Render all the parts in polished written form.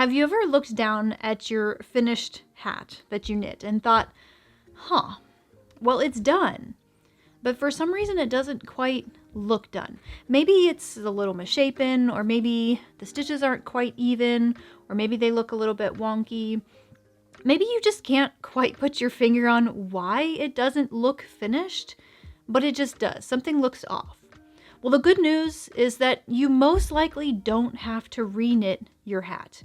Have you ever looked down at your finished hat that you knit and thought, well, it's done, but for some reason it doesn't quite look done? Maybe it's a little misshapen, or maybe the stitches aren't quite even, or maybe they look a little bit wonky. Maybe you just can't quite put your finger on why it doesn't look finished, but it just does. Something looks off. Well, the good news is that you most likely don't have to reknit your hat.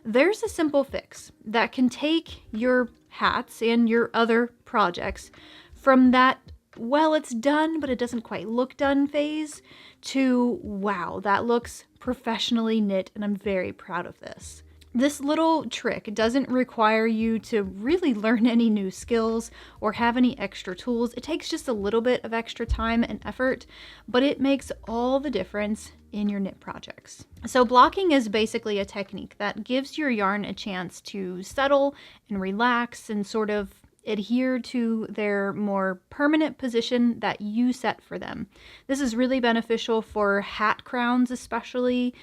There's a simple fix that can take your hats and your other projects from that, well, it's done, but it doesn't quite look done phase to, wow, that looks professionally knit, and I'm very proud of this. This little trick doesn't require you to really learn any new skills or have any extra tools. It takes just a little bit of extra time and effort, but it makes all the difference in your knit projects. So blocking is basically a technique that gives your yarn a chance to settle and relax and sort of adhere to their more permanent position that you set for them. This is really beneficial for hat crowns, especially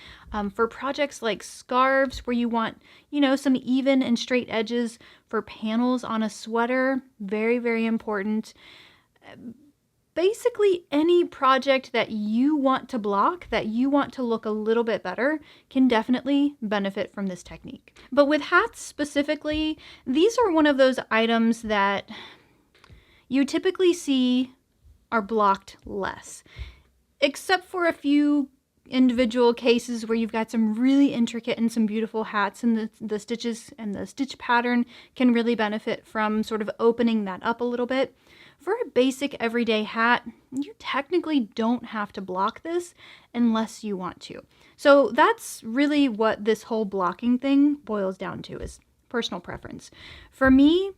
for projects like scarves where you want, some even and straight edges. For panels on a sweater, very, very important. Basically, any project that you want to block, that you want to look a little bit better, can definitely benefit from this technique. But with hats specifically, these are one of those items that you typically see are blocked less, except for a few individual cases where you've got some really intricate and some beautiful hats, and the stitches and the stitch pattern can really benefit from sort of opening that up a little bit. For a basic everyday hat, you technically don't have to block this unless you want to. So that's really what this whole blocking thing boils down to, is personal preference. For me,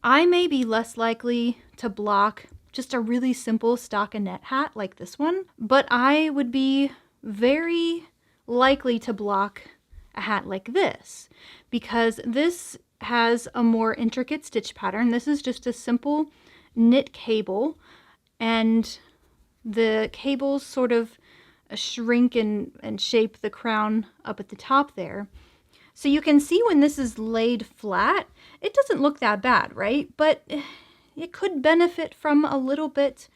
I may be less likely to block just a really simple stockinette hat like this one, but I would be very likely to block a hat like this because this has a more intricate stitch pattern. This is just a simple knit cable, and the cables sort of shrink and shape the crown up at the top there. So you can see when this is laid flat, it doesn't look that bad, right? But it could benefit from a little bit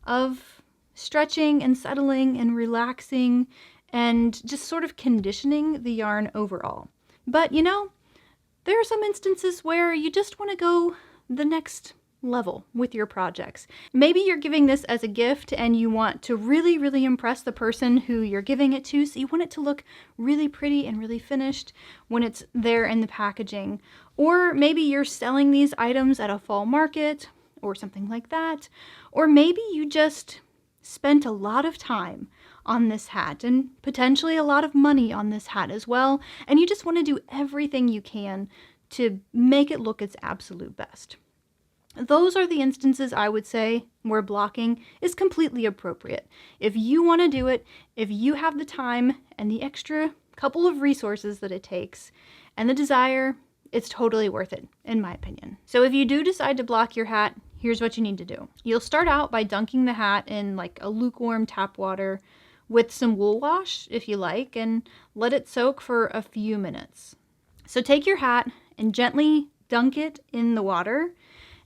of stretching and settling and relaxing and just sort of conditioning the yarn overall. But there are some instances where you just want to go the next level with your projects. Maybe you're giving this as a gift and you want to really, really impress the person who you're giving it to, so you want it to look really pretty and really finished when it's there in the packaging. Or maybe you're selling these items at a fall market or something like that. Or maybe you just spent a lot of time on this hat and potentially a lot of money on this hat as well, and you just want to do everything you can to make it look its absolute best. Those are the instances, I would say, where blocking is completely appropriate. If you want to do it, if you have the time and the extra couple of resources that it takes and the desire, it's totally worth it, in my opinion. So if you do decide to block your hat, here's what you need to do. You'll start out by dunking the hat in like a lukewarm tap water with some wool wash, if you like, and let it soak for a few minutes. So take your hat and gently dunk it in the water.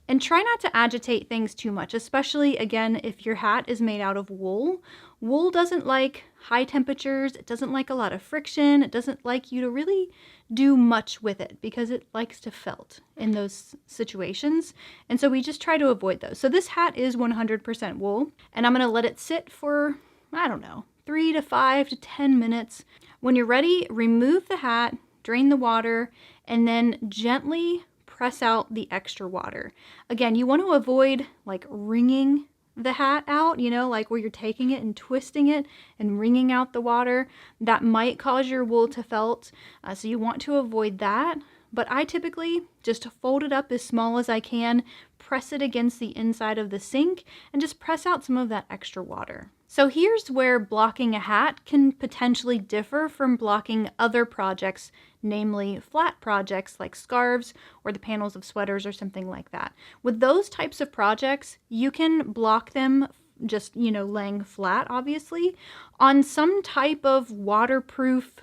And try not to agitate things too much, especially, again, if your hat is made out of wool. Wool doesn't like high temperatures, it doesn't like a lot of friction, it doesn't like you to really do much with it because it likes to felt in those situations. And so we just try to avoid those. So this hat is 100% wool, and I'm going to let it sit for, 3 to 5 to 10 minutes. When you're ready, remove the hat, drain the water, and then gently press out the extra water. Again, you want to avoid like wringing the hat out, like where you're taking it and twisting it and wringing out the water. That might cause your wool to felt, so you want to avoid that. But I typically just fold it up as small as I can, press it against the inside of the sink, and just press out some of that extra water. So here's where blocking a hat can potentially differ from blocking other projects, namely flat projects like scarves or the panels of sweaters or something like that. With those types of projects, you can block them just, laying flat, obviously, on some type of waterproof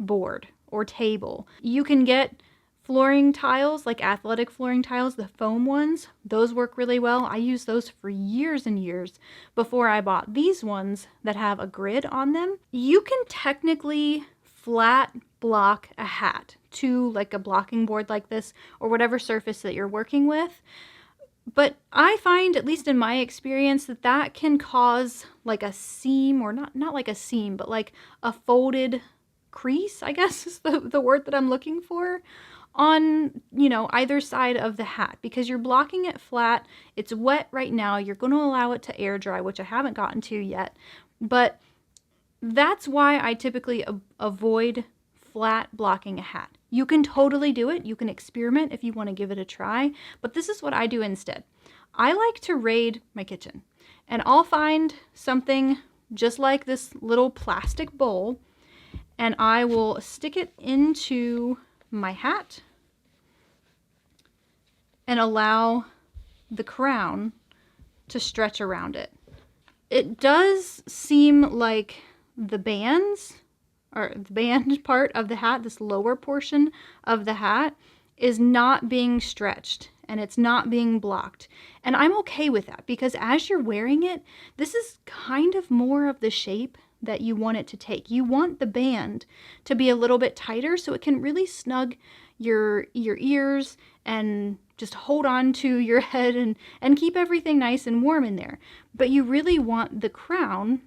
board or table. You can get flooring tiles, like athletic flooring tiles, the foam ones. Those work really well. I used those for years and years before I bought these ones that have a grid on them. You can technically flat block a hat to like a blocking board like this or whatever surface that you're working with. But I find, at least in my experience, that that can cause like a seam, or not like a seam, but like a folded crease, I guess is the word that I'm looking for, on, either side of the hat, because you're blocking it flat. It's wet right now. You're going to allow it to air dry, which I haven't gotten to yet. But that's why I typically avoid flat blocking a hat. You can totally do it. You can experiment if you want to give it a try. But this is what I do instead. I like to raid my kitchen, and I'll find something just like this little plastic bowl, and I will stick it into my hat and allow the crown to stretch around it. It does seem like the bands, or the band part of the hat, this lower portion of the hat, is not being stretched and it's not being blocked. And I'm okay with that, because as you're wearing it, this is kind of more of the shape that you want it to take. You want the band to be a little bit tighter so it can really snug your ears and just hold on to your head and keep everything nice and warm in there. But you really want the crown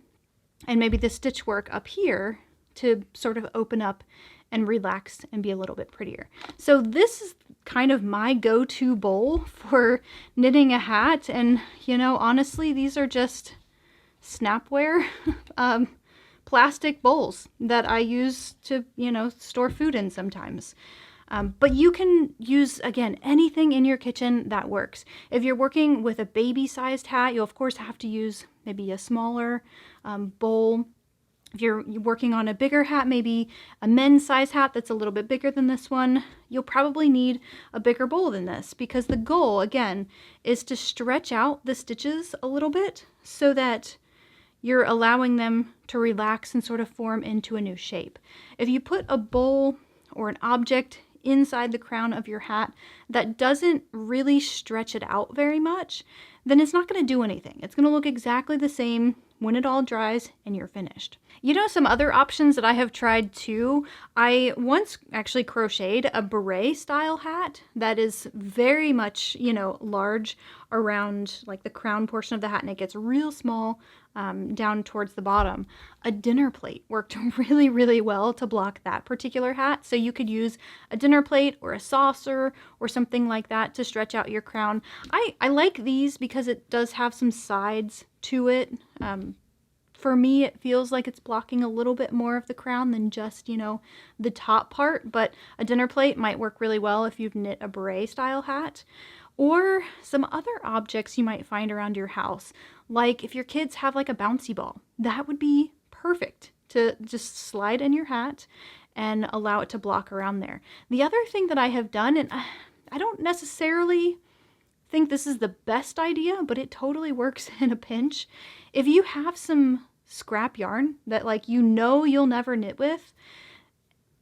and maybe the stitch work up here to sort of open up and relax and be a little bit prettier. So this is kind of my go-to bowl for knitting a hat. And, honestly, these are just Snapware plastic bowls that I use to, store food in sometimes. But you can use, again, anything in your kitchen that works. If you're working with a baby-sized hat, you'll of course have to use maybe a smaller bowl. If you're working on a bigger hat, maybe a men's size hat that's a little bit bigger than this one, you'll probably need a bigger bowl than this, because the goal, again, is to stretch out the stitches a little bit so that you're allowing them to relax and sort of form into a new shape. If you put a bowl or an object inside the crown of your hat that doesn't really stretch it out very much, then it's not going to do anything. It's going to look exactly the same when it all dries and you're finished. Some other options that I have tried too, I once actually crocheted a beret style hat that is very much, large around like the crown portion of the hat, and it gets real small down towards the bottom. A dinner plate worked really, really well to block that particular hat. So you could use a dinner plate or a saucer or something like that to stretch out your crown. I like these because it does have some sides to it. For me, it feels like it's blocking a little bit more of the crown than just, the top part. But a dinner plate might work really well if you've knit a beret style hat. Or some other objects you might find around your house. Like if your kids have like a bouncy ball, that would be perfect to just slide in your hat and allow it to block around there. The other thing that I have done, and I don't necessarily think this is the best idea, but it totally works in a pinch. If you have some scrap yarn that you'll never knit with,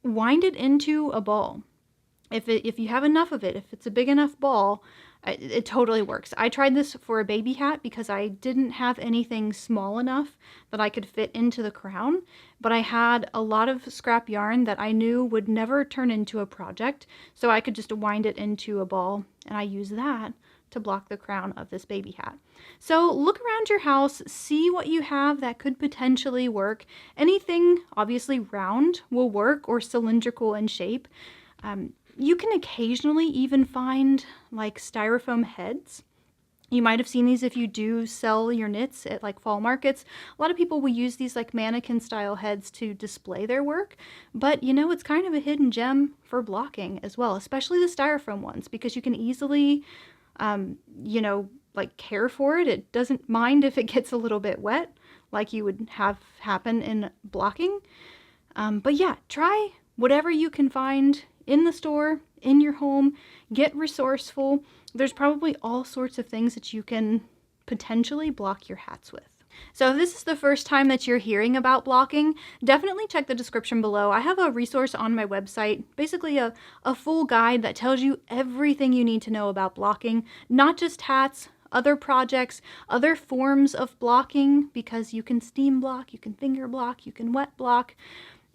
wind it into a ball. If you have enough of it, if it's a big enough ball, it totally works. I tried this for a baby hat because I didn't have anything small enough that I could fit into the crown, but I had a lot of scrap yarn that I knew would never turn into a project, so I could just wind it into a ball, and I use that to block the crown of this baby hat. So look around your house, see what you have that could potentially work. Anything obviously round will work, or cylindrical in shape. You can occasionally even find like styrofoam heads. You might have seen these if you do sell your knits at like fall markets. A lot of people will use these like mannequin style heads to display their work, but it's kind of a hidden gem for blocking as well, especially the styrofoam ones, because you can easily care for it. It doesn't mind if it gets a little bit wet, like you would have happen in blocking. But yeah, try whatever you can find in the store, in your home. Get resourceful. There's probably all sorts of things that you can potentially block your hats with. So if this is the first time that you're hearing about blocking, definitely check the description below. I have a resource on my website, basically a full guide that tells you everything you need to know about blocking, not just hats, other projects, other forms of blocking, because you can steam block, you can finger block, you can wet block.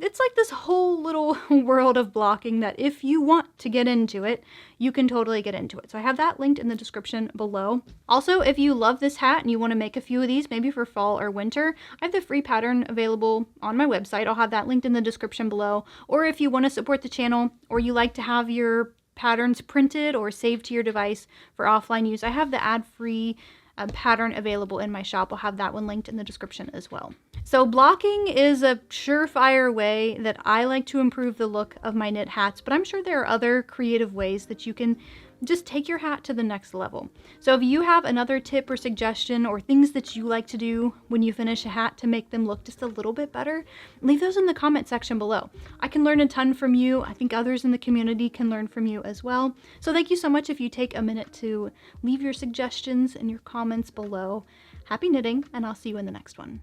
It's like this whole little world of blocking that if you want to get into it, you can totally get into it. So I have that linked in the description below. Also, if you love this hat and you want to make a few of these, maybe for fall or winter, I have the free pattern available on my website. I'll have that linked in the description below. Or if you want to support the channel, or you like to have your patterns printed or saved to your device for offline use, I have the ad-free pattern available in my shop. I'll have that one linked in the description as well. So blocking is a surefire way that I like to improve the look of my knit hats, but I'm sure there are other creative ways that you can just take your hat to the next level. So if you have another tip or suggestion or things that you like to do when you finish a hat to make them look just a little bit better, leave those in the comment section below. I can learn a ton from you. I think others in the community can learn from you as well. So thank you so much if you take a minute to leave your suggestions and your comments below. Happy knitting, and I'll see you in the next one.